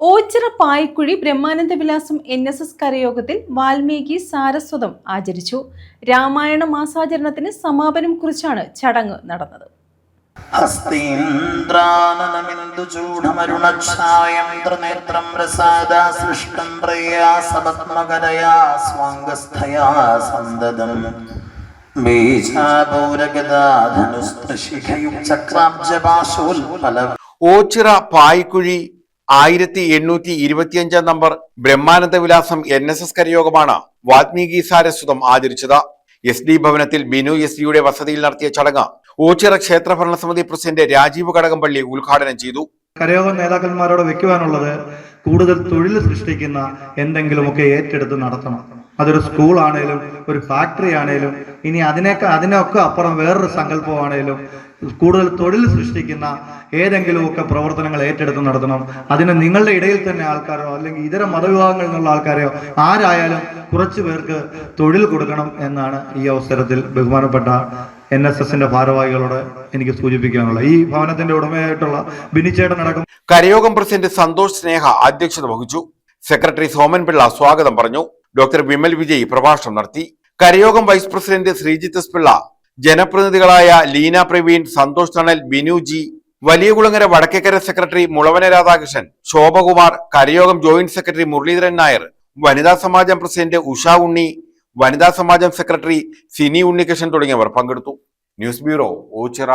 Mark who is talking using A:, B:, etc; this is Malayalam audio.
A: ഓച്ചിറ പായ്ക്കുഴി ബ്രഹ്മാനന്ദ വിലാസം NSS കരയോഗത്തിൽ വാൽമീകി സാരസ്വതം ആചരിച്ചു. രാമായണ മാസാചരണത്തിന് സമാപനം കുറിച്ചാണ് ചടങ്ങ് നടന്നത്.
B: ഓച്ചിറ പായ്ക്കുഴി 1825 നമ്പർ ബ്രഹ്മാനന്ദ വിലാസം NSS കരയോഗമാണ് വാൽമീകി സാരസ്വതം ആചരിച്ചത്. SD ഭവനത്തിൽ ബിനു SD വസതിയിൽ നടത്തിയ ചടങ്ങ് ഓച്ചിറ ക്ഷേത്ര ഭരണസമിതി പ്രസിഡന്റ് രാജീവ് കടകംപള്ളി ഉദ്ഘാടനം ചെയ്തു.
C: കരയോഗ നേതാക്കന്മാരോട് വെക്കുവാനുള്ളത്, കൂടുതൽ തൊഴിൽ സൃഷ്ടിക്കുന്ന എന്തെങ്കിലുമൊക്കെ ഏറ്റെടുത്ത് നടത്തണം. അതൊരു സ്കൂൾ ആണേലും ഒരു ഫാക്ടറി ആണേലും ഇനി അതിനൊക്കെ അപ്പുറം വേറൊരു സങ്കല്പമാണേലും കൂടുതൽ തൊഴിൽ സൃഷ്ടിക്കുന്ന ഏതെങ്കിലുമൊക്കെ പ്രവർത്തനങ്ങൾ ഏറ്റെടുത്ത് നടത്തണം. അതിന് നിങ്ങളുടെ ഇടയിൽ തന്നെ ആൾക്കാരോ അല്ലെങ്കിൽ ഇതര മതവിഭാഗങ്ങളിൽ നിന്നുള്ള ആൾക്കാരെയോ ആരായാലും കുറച്ചു പേർക്ക് തൊഴിൽ കൊടുക്കണം എന്നാണ് ഈ അവസരത്തിൽ ബഹുമാനപ്പെട്ട NSSന്റെ ഭാരവാഹികളോട് എനിക്ക് സൂചിപ്പിക്കാനുള്ളത്. ഈ ഭവനത്തിന്റെ ഉടമയായിട്ടുള്ള ബിനിച്ചേട്ടൻ അടക്കം
B: കരയോഗം പ്രസിഡന്റ് സന്തോഷ് സ്നേഹ അധ്യക്ഷത വഹിച്ചു. സെക്രട്ടറി സോമൻ പിള്ള സ്വാഗതം പറഞ്ഞു. ഡോക്ടർ വിമൽ വിജയ് പ്രഭാഷണം നടത്തി. കരയോഗം വൈസ് പ്രസിഡന്റ് ശ്രീജിത്ത് പിള്ള, ജനപ്രതിനിധികളായ ലീന പ്രവീൺ, സന്തോഷ് തണൽ, ബിനു ജി, വലിയകുളങ്ങര വടക്കേക്കര സെക്രട്ടറി മുളവന രാധാകൃഷ്ണൻ, ശോഭകുമാർ, കരയോഗം ജോയിന്റ് സെക്രട്ടറി മുരളീധരൻ നായർ, വനിതാ സമാജം പ്രസിഡന്റ് ഉഷ ഉണ്ണി, വനിതാ സമാജം സെക്രട്ടറി സിനി ഉണ്ണികൃഷ്ണൻ തുടങ്ങിയവർ പങ്കെടുത്തു. News bureau, Ochira.